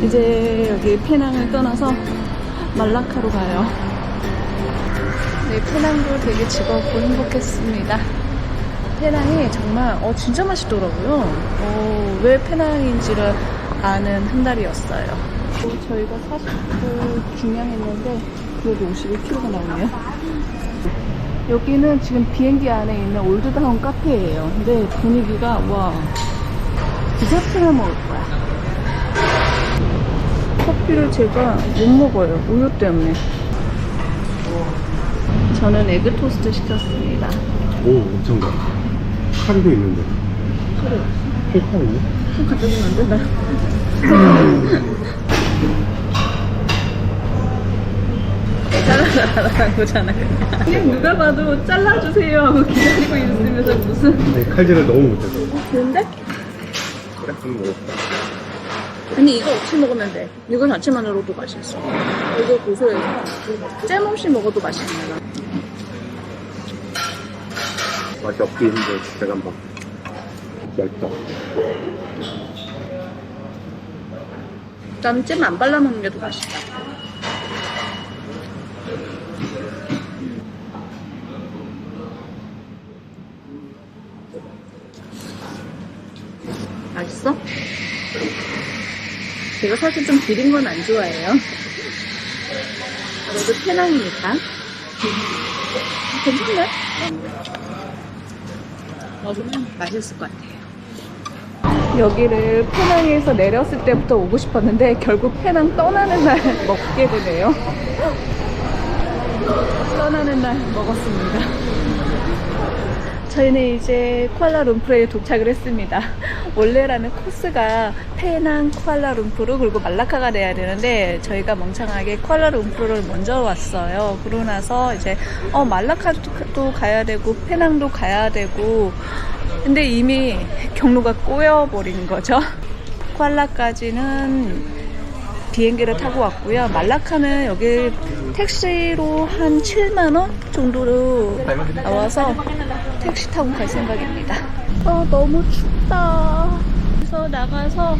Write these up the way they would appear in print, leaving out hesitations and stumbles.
이제 여기 페낭을 떠나서 말라카로 가요. 네, 페낭도 되게 즐겁고 행복했습니다. 페낭이 정말 진짜 맛있더라고요. 왜 페낭인지를 아는 한 달이었어요. 저희가 40분 중량했는데 그래도 51kg가 나오네요. 여기는 지금 비행기 안에 있는 올드타운 카페예요. 근데 분위기가 와, 디저트를 먹을 거야. 커피를 제가 못 먹어요, 우유 때문에. 저는 에그 토스트 시켰습니다. 오, 엄청 가. 칼도 있는데. 그래, 칼 있네? 좀 갖다 주면 안 된다. 잘라달라는 거잖아요. 그냥 누가 봐도 잘라주세요 하고 기다리고 있으면서 무슨. 아니, 칼질을 너무 못해서. 좋은데? 그래? 한번 먹어볼까? 아니, 이거 없이 먹으면 돼. 이거 자체만으로도 맛있어. 이거 고소해서 잼 없이 먹어도 맛있는 거야. 맛이 없긴 한데, 제가 한번. 맛있다. 난 잼 안 발라 먹는 게 더 맛있다. 맛있어? 제가 사실 좀 비린 건 안 좋아해요. 그래도 페낭이니까. 괜찮네? 먹으면 맛있을 것 같아요. 여기를 페낭에서 내렸을 때부터 오고 싶었는데 결국 페낭 떠나는 날 먹게 되네요. 떠나는 날 먹었습니다. 저희는 이제 쿠알라룸푸르에 도착을 했습니다. 원래라는 코스가 페낭, 쿠알라룸푸르 그리고 말라카가 돼야 되는데 저희가 멍청하게 쿠알라룸푸르를 먼저 왔어요. 그러고 나서 이제 말라카도 가야 되고 페낭도 가야 되고, 근데 이미 경로가 꼬여버린 거죠. 쿠알라까지는 비행기를 타고 왔고요. 말라카는 여기 택시로 한 7만원 정도로 나와서 택시 타고 갈 생각입니다. 너무 춥다. 그래서 나가서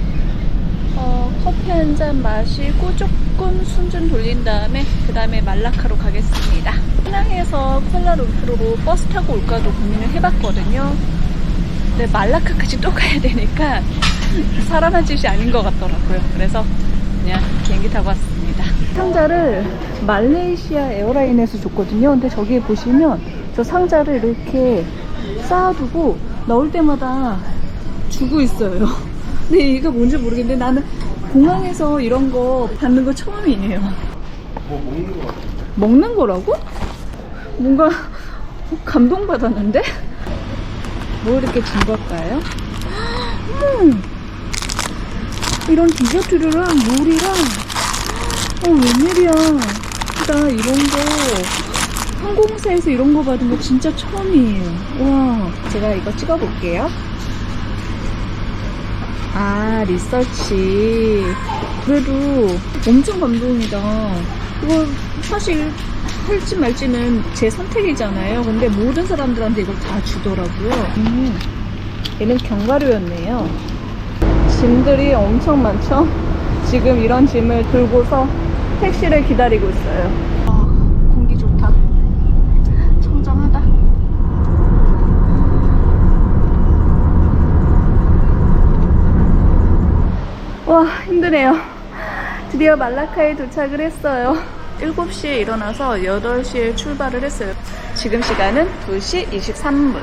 커피 한 잔 마시고 조금 숨 돌린 다음에 그 다음에 말라카로 가겠습니다. 페낭에서 쿠알라룸푸르로 버스 타고 올까도 고민을 해봤거든요. 근데 말라카까지 또 가야 되니까 사람한 짓이 아닌 것 같더라고요. 그래서 그냥 비행기 타고 왔습니다. 상자를 말레이시아 에어라인에서 줬거든요. 근데 저기 보시면 저 상자를 이렇게 쌓아두고 나올 때마다 주고 있어요. 근데 이거 뭔지 모르겠는데 나는 공항에서 이런 거 받는 거 처음이에요. 뭐 먹는 거 같은데? 먹는 거라고? 뭔가 감동받았는데? 뭐 이렇게 준 걸까요? 이런 디저트류랑 물이랑 웬일이야. 나 이런 거 항공사에서 이런 거 받은 거 진짜 처음이에요. 와, 제가 이거 찍어볼게요. 리서치. 그래도 엄청 감동이다. 이거 사실 할지 말지는 제 선택이잖아요. 근데 모든 사람들한테 이걸 다 주더라고요. 얘는 견과류였네요. 짐들이 엄청 많죠? 지금 이런 짐을 들고서 택시를 기다리고 있어요. 공기 좋다. 청정하다. 와, 힘드네요. 드디어 말라카에 도착을 했어요. 7시에 일어나서 8시에 출발을 했어요. 지금 시간은 2시 23분.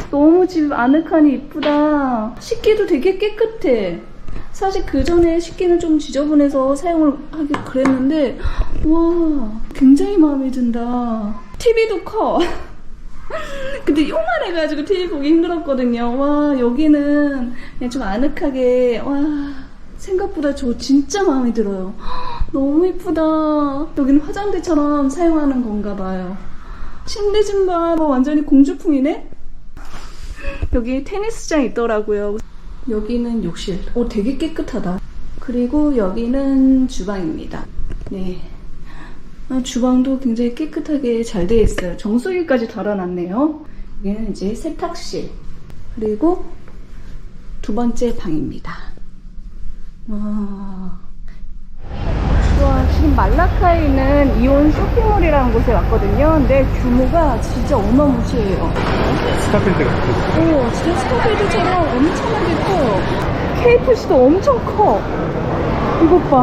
너무 집 아늑하니 이쁘다. 식기도 되게 깨끗해. 사실 그 전에 식기는 좀 지저분해서 사용을 하기 그랬는데, 와, 굉장히 마음에 든다. TV도 커. 근데 요만해가지고 TV 보기 힘들었거든요. 와, 여기는 그냥 좀 아늑하게, 와, 생각보다 저 진짜 마음에 들어요. 너무 이쁘다. 여기는 화장대처럼 사용하는 건가 봐요. 침대 좀 봐. 완전히 공주풍이네? 여기 테니스장 있더라고요. 여기는 욕실. 되게 깨끗하다. 그리고 여기는 주방입니다. 네. 주방도 굉장히 깨끗하게 잘 되어 있어요. 정수기까지 달아놨네요. 여기는 이제 세탁실. 그리고 두 번째 방입니다. 와, 와, 지금 말라카이는 이온 쇼핑몰이라는 곳에 왔거든요. 근데 규모가 진짜 어마무시해요. 스타필드 같은. 오, 진짜 스타필드처럼 엄청나게 커요. KFC도 엄청 커. 이것 봐.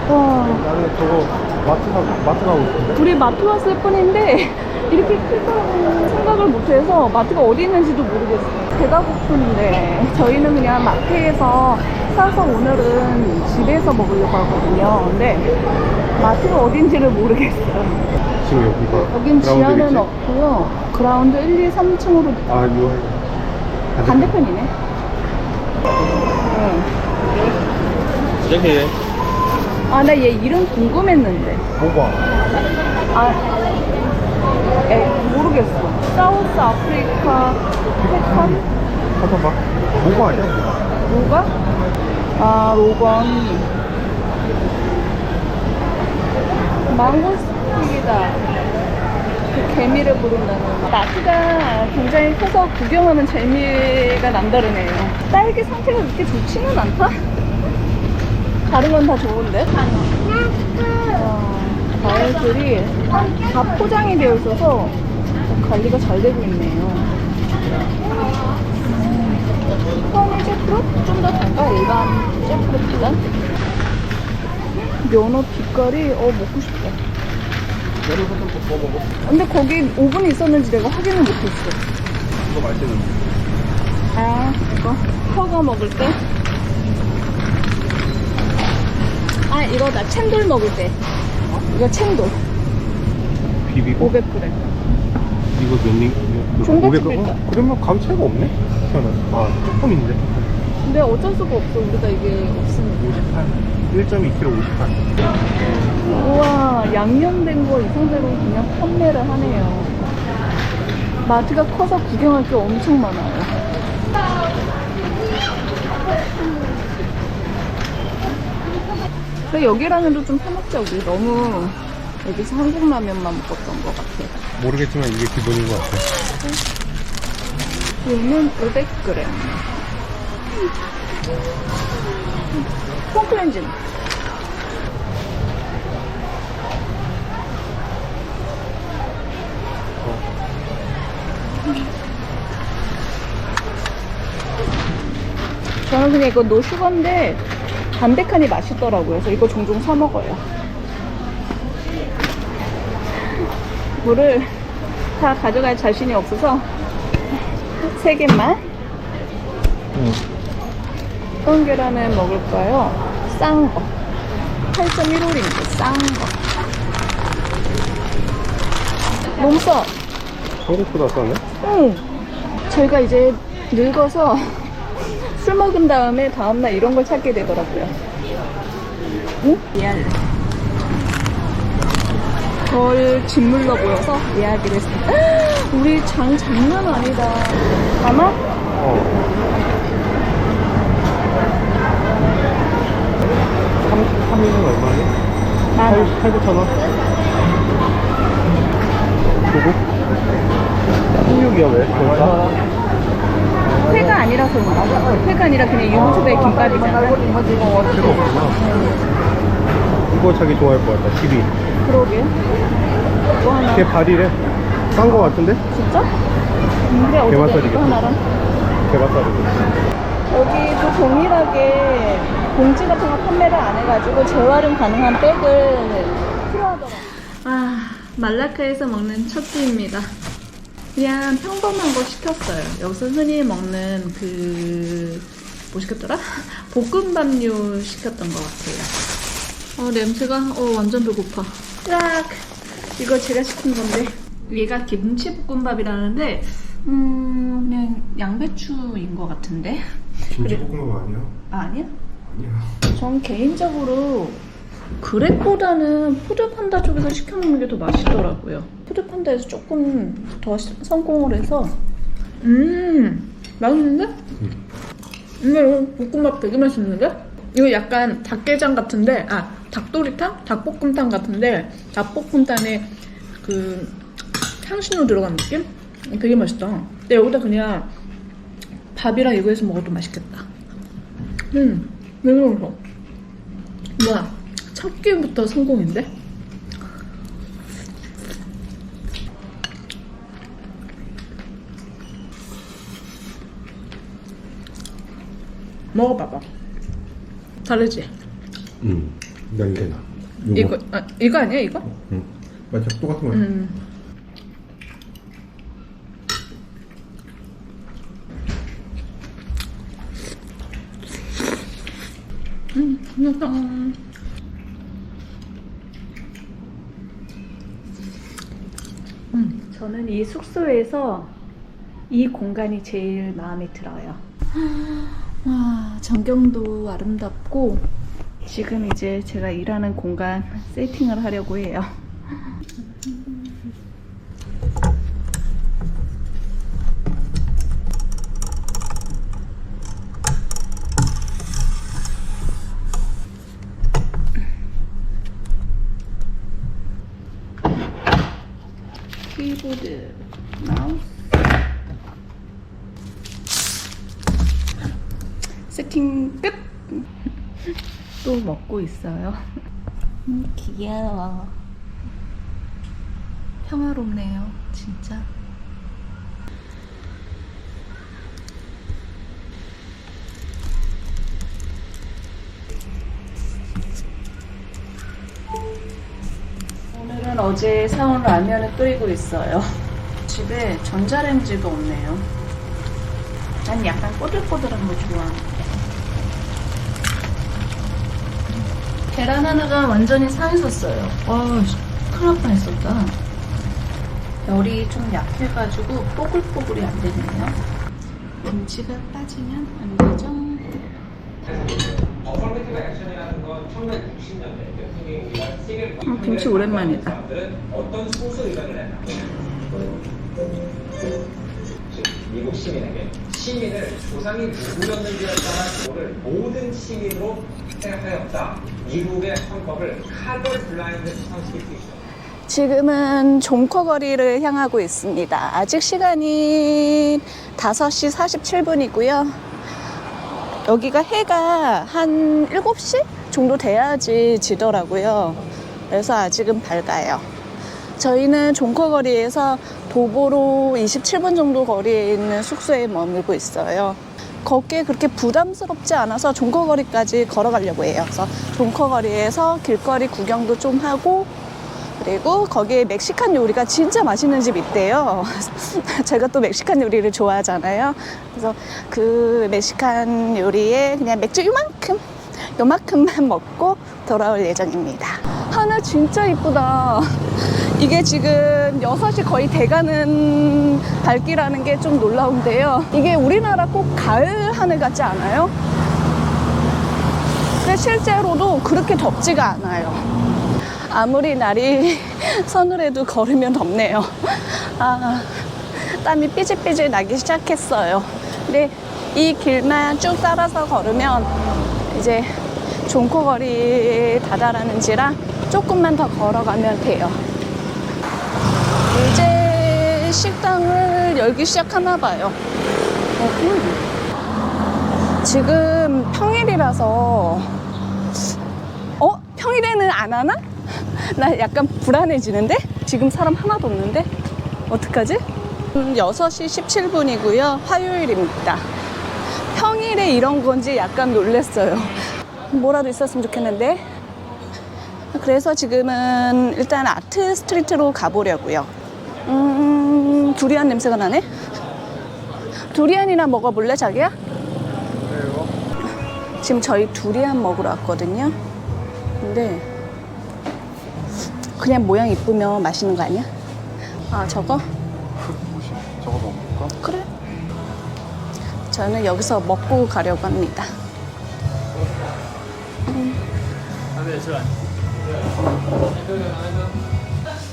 와. 나는 저거 마트 가고 있던데? 우리 마트 왔을 뿐인데 이렇게 크다고 생각을 못해서 마트가 어디 있는지도 모르겠어요. 배가 고픈데 저희는 그냥 마트에서 사서 오늘은 집에서 먹으려고 하거든요. 근데 마트가 어딘지를 모르겠어요. 지금 여기가. 여긴 지하는 그라운드겠지? 없고요. 그라운드 1, 2, 3층으로 아, 이거. 반대편이네. 응. 저기. 아, 나 얘 이름 궁금했는데. 뭐가? 모르겠어. 사우스 아프리카 패턴? 찾아봐. 뭐가 아니야? 뭐가? 아, 로건. 망고스틱이다. 그 개미를 부른다는. 마트가 굉장히 커서 구경하는 재미가 남다르네요. 딸기 상태가 그렇게 좋지는 않다? 다른 건 다 좋은데? 과일들이 다 포장이 되어 있어서 관리가 잘 되고 있네요. 허니 잭프루트? 좀 더 달까? 일반 잭프루트보단? 연어 빛깔이 먹고 싶다. 내려서도 더 먹어. 근데 거기 오븐이 있었는지 내가 확인을 못했어. 이거 맛있는데. 아, 이거 커가 먹을 때? 아, 이거 나 챈돌 먹을 때. 이거 챈돌. 비비고? 500g. 이거 몇 링? 종갓집일까? 그러면 가격 차이가 없네? 시원하네. 아, 조금인데. 근데 어쩔 수가 없어. 우리가 이게 없으니까. 58. 1.2kg 58. 우와, 양념된 거 이 상태로 그냥 판매를 하네요. 마트가 커서 구경할 게 엄청 많아요. 근데 여기라면도 좀 사먹자. 우리 너무 여기서 한국 라면만 먹었던 것 같아. 모르겠지만 이게 기본인 것 같아. 얘는 500g. 폼클렌징. 저는 그냥 이거 노슈건데 담백하니 맛있더라고요. 그래서 이거 종종 사 먹어요. 물을 다 가져갈 자신이 없어서 3개만. 어떤 계란을 먹을까요? 싼 거. 8.15인데 싼 거. 너무 싸. 한국보다 싸네? 응. 저희가 이제 늙어서 술 먹은 다음에 다음날 이런 걸 찾게 되더라고요. 응? 미안해. 덜 짓물러 보여서 이야기를 했습니다. 우리 장 장난 아니다. 아마? 어. 3인은 얼마니? 8, 9,000원? 그리고? 16이야 왜? 그럴까? 회가 아니라서 그런가? 회가 아니라 그냥 유부초배 김밥이잖아. 필요 없구나. 이거 자기 좋아할 것 같다. 12. 그러게. 뭐 하나? 걔 발이래. 싼 거 같은데? 진짜? 그래, 어디 게맛살이겠지. 이거 하나랑? 개맛살이고. 여기도 동일하게 봉지 같은 거 판매를 안 해가지고 재활용 가능한 백을 필요하더라고요. 아, 말라카에서 먹는 첫 끼입니다. 그냥 평범한 거 시켰어요. 여기서 흔히 먹는 뭐 시켰더라? 볶음밥류 시켰던 것 같아요. 냄새가, 완전 배고파. 딱! 이거 제가 시킨 건데. 얘가 김치볶음밥이라는데, 그냥 양배추인 것 같은데. 김치볶음밥 아니야? 아니야? 아니야. 전 개인적으로 그렉보다는 푸드판다 쪽에서 시켜먹는 게 더 맛있더라고요. 푸드판다에서 조금 더 성공을 해서 맛있는데? 이거 볶음밥 되게 맛있는데? 이거 약간 닭게장 같은데 닭도리탕? 닭볶음탕 같은데 닭볶음탕에 그 향신료 들어간 느낌? 되게 맛있다. 근데 여기다 그냥 밥이랑 이거 해서 먹어도 맛있겠다. 되게 맛있어. 뭐야, 첫 끼부터 성공인데? 먹어봐봐. 다르지? 냄새나. 이거 아니야, 이거? 맞아, 똑같은 거야. 저는 이 숙소에서 이 공간이 제일 마음에 들어요. 와, 전경도 아름답고 지금 이제 제가 일하는 공간 세팅을 하려고 해요. 키보드, 마우스 세팅 끝! 또 먹고 있어요. 귀여워. 평화롭네요, 진짜. 오늘은 어제 사온 라면을 끓이고 있어요. 집에 전자레인지가 없네요. 난 약간 꼬들꼬들한 거 좋아하는데. 계란 하나가 완전히 상했었어요. 큰일 날 뻔했었다. 열이 좀 약해가지고 뽀글뽀글이 안 되네요. 김치가 빠지면 안 되죠. 어설리티브 액션이라는 건 1960년대 대통령이 우리가 세계를 김치 오랜만이다. 어떤 소수 의견을 했나? 미국 시민에게 시민을 조상이 누구였는지에 따라 그를 모든 시민으로 생각하였다. 미국의 헌법을 카드 블라인드 수상시킬 수 있다. 지금은 종커거리를 향하고 있습니다. 아직 시간이 5시 47분이고요. 여기가 해가 한 7시 정도 돼야지 지더라고요. 그래서 아직은 밝아요. 저희는 종커거리에서 도보로 27분 정도 거리에 있는 숙소에 머물고 있어요. 걷기에 그렇게 부담스럽지 않아서 종커거리까지 걸어가려고 해요. 그래서 종커거리에서 길거리 구경도 좀 하고, 그리고 거기에 멕시칸 요리가 진짜 맛있는 집 있대요. 제가 또 멕시칸 요리를 좋아하잖아요. 그래서 그 멕시칸 요리에 그냥 맥주 요만큼만 먹고 돌아올 예정입니다. 하늘 진짜 이쁘다. 이게 지금 6시 거의 돼가는 밝기라는 게 좀 놀라운데요. 이게 우리나라 꼭 가을 하늘 같지 않아요? 근데 실제로도 그렇게 덥지가 않아요. 아무리 날이 서늘해도 걸으면 덥네요. 땀이 삐질삐질 나기 시작했어요. 근데 이 길만 쭉 따라서 걸으면 이제 종코거리 다다라는지라 조금만 더 걸어가면 돼요. 이제 식당을 열기 시작하나 봐요. 지금 평일이라서 평일에는 안 하나? 나 약간 불안해지는데? 지금 사람 하나도 없는데? 어떡하지? 6시 17분이고요. 화요일입니다. 평일에 이런 건지 약간 놀랬어요. 뭐라도 있었으면 좋겠는데? 그래서 지금은 일단 아트 스트리트로 가보려고요. 두리안 냄새가 나네? 두리안이나 먹어볼래, 자기야? 지금 저희 두리안 먹으러 왔거든요. 근데 그냥 모양 이쁘면 맛있는 거 아니야? 저거? 저거 먹을까? 그래. 저는 여기서 먹고 가려고 합니다.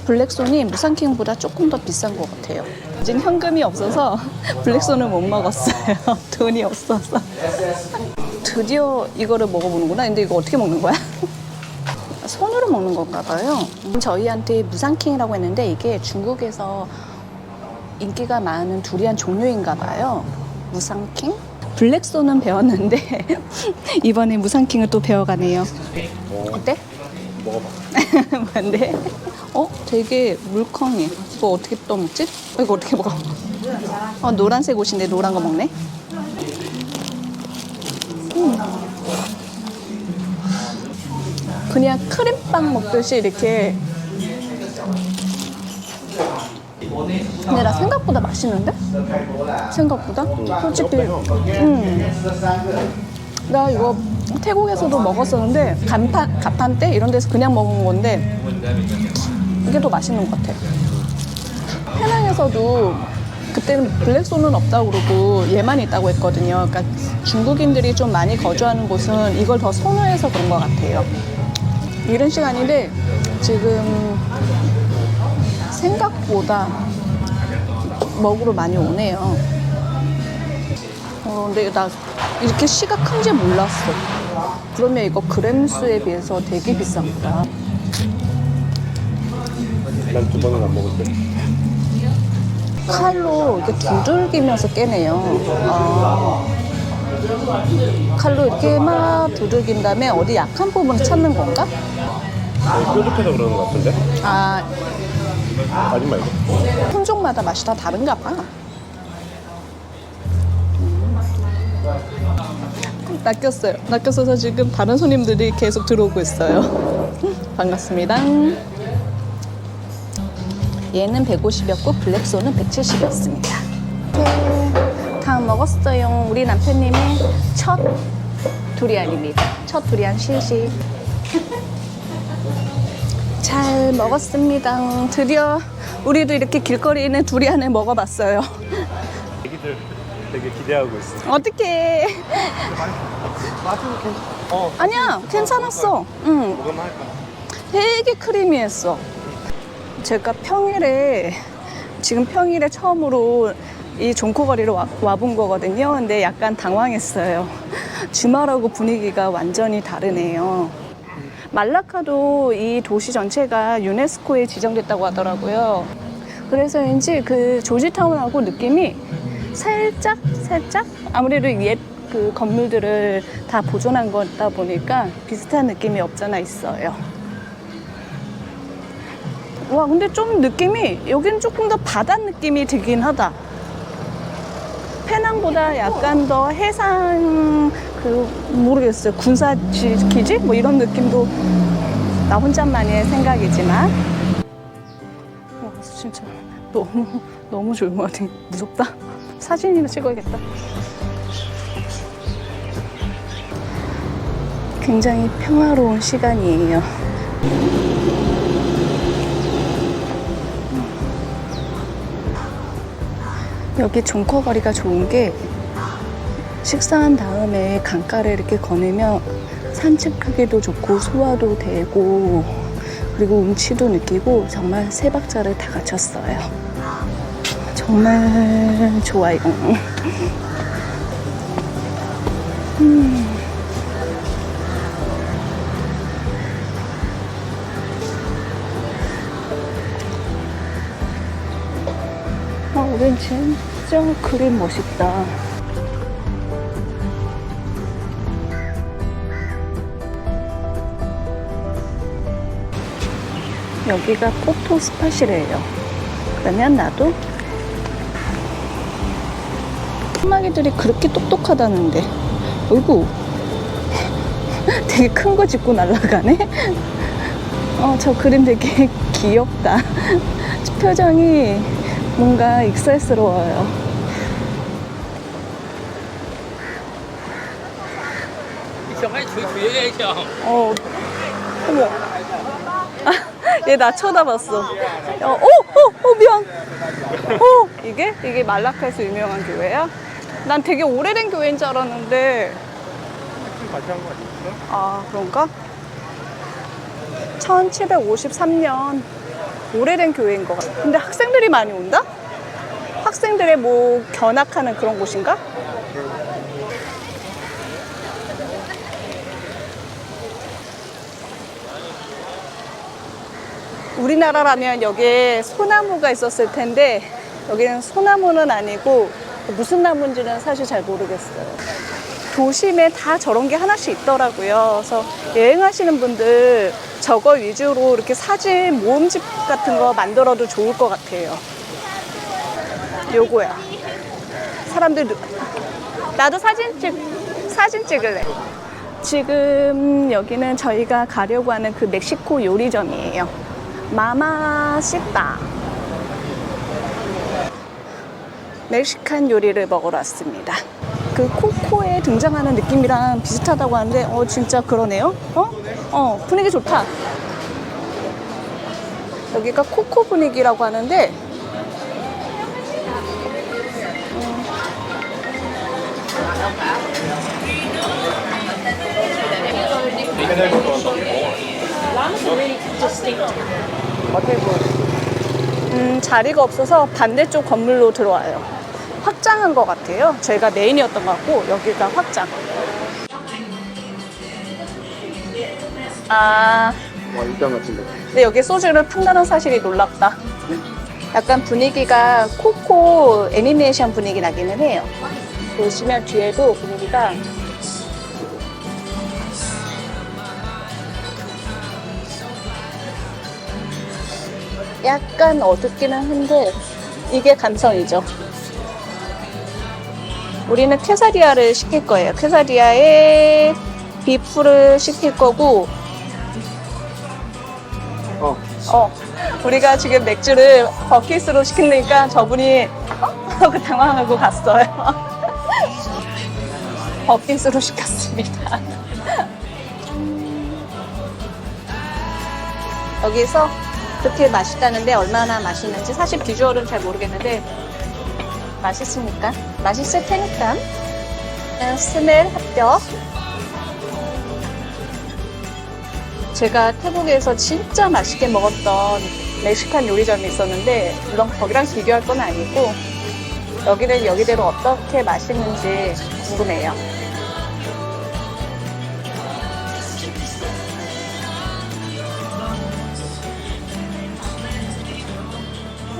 블랙손이 무산킹보다 조금 더 비싼 것 같아요. 지금 현금이 없어서 블랙손을 못 먹었어요. 돈이 없어서. 드디어 이거를 먹어보는구나. 근데 이거 어떻게 먹는 거야? 손으로 먹는 건가 봐요. 저희한테 무산킹이라고 했는데 이게 중국에서 인기가 많은 두리안 종류인가 봐요. 무산킹? 블랙소는 배웠는데 이번에 무상킹을 또 배워가네요. 어때? 먹어봐. 뭔데? 되게 물컹해. 이거 어떻게 떠먹지? 이거 어떻게 먹어? 노란색 옷인데 노란 거 먹네? 그냥 크림빵 먹듯이 이렇게. 근데 나 생각보다 맛있는데? 생각보다? 솔직히. 나 이거 태국에서도 먹었었는데 가판 때 이런 데서 그냥 먹은 건데 이게 더 맛있는 것 같아. 페낭에서도 그때는 블랙소는 없다고 그러고 얘만 있다고 했거든요. 그러니까 중국인들이 좀 많이 거주하는 곳은 이걸 더 선호해서 그런 것 같아요. 이른 시간인데 지금 생각보다 먹으러 많이 오네요. 근데 나 이렇게 씨가 큰지 몰랐어. 그러면 이거 그램수에 비해서 되게 비쌉니다. 난 두 번은 안 먹을 때. 칼로 이렇게 두들기면서 깨네요. 칼로 이렇게 막 두들긴 다음에 어디 약한 부분을 찾는 건가? 뾰족해서 그러는 것 같은데? 아니 말고. 품종마다 맛이 다 다른가 봐. 낚였어요. 낚였어서 지금 다른 손님들이 계속 들어오고 있어요. 반갑습니다. 얘는 150이었고 블랙소는 170이었습니다. 다 먹었어요. 우리 남편님의 첫 두리안입니다. 첫 두리안 시식. 잘 먹었습니다. 드디어 우리도 이렇게 길거리에는 두리안을 먹어봤어요. 애기들 되게 기대하고 있어. 어떡해. 맛은 괜찮아. 아니야, 괜찮았어. 응. 먹으면 할까? 되게 크리미했어. 제가 지금 평일에 처음으로 이 종코거리로 와본 거거든요. 근데 약간 당황했어요. 주말하고 분위기가 완전히 다르네요. 말라카도 이 도시 전체가 유네스코에 지정됐다고 하더라고요. 그래서인지 그 조지타운하고 느낌이 살짝 아무래도 옛 그 건물들을 다 보존한 거다 보니까 비슷한 느낌이 없잖아 있어요. 와, 근데 좀 느낌이 여긴 조금 더 바다 느낌이 들긴 하다. 페낭보다 약간 더 해상 모르겠어요. 군사기지? 뭐 이런 느낌도 나 혼자만의 생각이지만. 와, 진짜 너무 조용하네. 무섭다. 사진이나 찍어야겠다. 굉장히 평화로운 시간이에요. 여기 종코거리가 좋은 게 식사한 다음에 강가를 이렇게 거니면 산책하기도 좋고 소화도 되고 그리고 운치도 느끼고 정말 세 박자를 다 갖췄어요. 정말 좋아요. 여긴 진짜 그림 멋있다. 여기가 포토 스팟이래요. 그러면 나도 토마기들이 그렇게 똑똑하다는데 어이구 되게 큰 거 짚고 날아가네. 저 그림 되게 귀엽다. 표정이 뭔가 익살스러워요. 어머. 얘 나 쳐다봤어. 미안. 이게 말라카에서 유명한 교회야? 난 되게 오래된 교회인 줄 알았는데. 같이 한 거 아니었어? 아, 그런가? 1753년. 오래된 교회인 것 같아. 근데 학생들이 많이 온다? 학생들의 뭐 견학하는 그런 곳인가? 우리나라라면 여기에 소나무가 있었을 텐데 여기는 소나무는 아니고 무슨 나무인지는 사실 잘 모르겠어요. 도심에 다 저런 게 하나씩 있더라고요. 그래서 여행하시는 분들 저거 위주로 이렇게 사진 모음집 같은 거 만들어도 좋을 것 같아요. 요거야. 사람들 나도 사진 찍을래. 지금 여기는 저희가 가려고 하는 그 멕시코 요리점이에요. 마마시타. 멕시칸 요리를 먹으러 왔습니다. 그 코코에 등장하는 느낌이랑 비슷하다고 하는데 진짜 그러네요. 분위기 좋다. 여기가 코코 분위기라고 하는데 자리가 없어서 반대쪽 건물로 들어와요. 확장한 것 같아요. 저희가 메인이었던 것 같고 여기가 확장. 와, 일단 같은데. 근데 여기 소주를 판다는 사실이 놀랍다. 약간 분위기가 코코 애니메이션 분위기 나기는 해요. 보시면 뒤에도 분위기가 약간 어둡기는 한데 이게 감성이죠. 우리는 퀘사디아를 시킬 거예요. 퀘사디아에 비프를 시킬 거고 우리가 지금 맥주를 버킷으로 시키니까 저분이 하고 당황하고 갔어요. 버킷으로 시켰습니다. 여기서 그렇게 맛있다는데 얼마나 맛있는지 사실 비주얼은 잘 모르겠는데 맛있으니까 맛있을 테니까 스멜 합격. 제가 태국에서 진짜 맛있게 먹었던 멕시칸 요리점이 있었는데 물론 거기랑 비교할 건 아니고 여기는 여기대로 어떻게 맛있는지 궁금해요.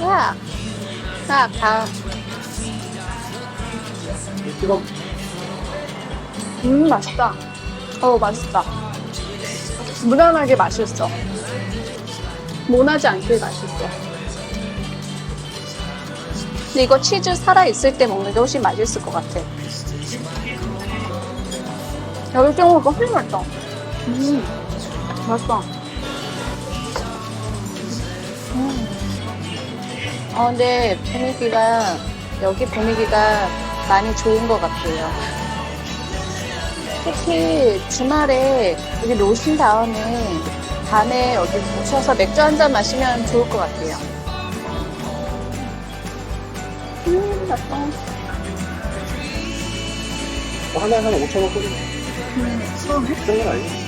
와, 다음. 찍어. 맛있다. 맛있다. 무난하게 맛있어. 모나지 않게 맛있어. 근데 이거 치즈 살아있을 때 먹는 게 훨씬 맛있을 것 같아. 여기 찍어 먹으니까 훨씬 맛있다. 맛있다. 근데 분위기가, 여기 분위기가 많이 좋은 것 같아요. 특히 주말에 여기 노신 다음에 밤에 여기 오셔서 맥주 한잔 마시면 좋을 것 같아요. 맛있다. 하나에 한 5,000원 끓여. 그런 건 아니야.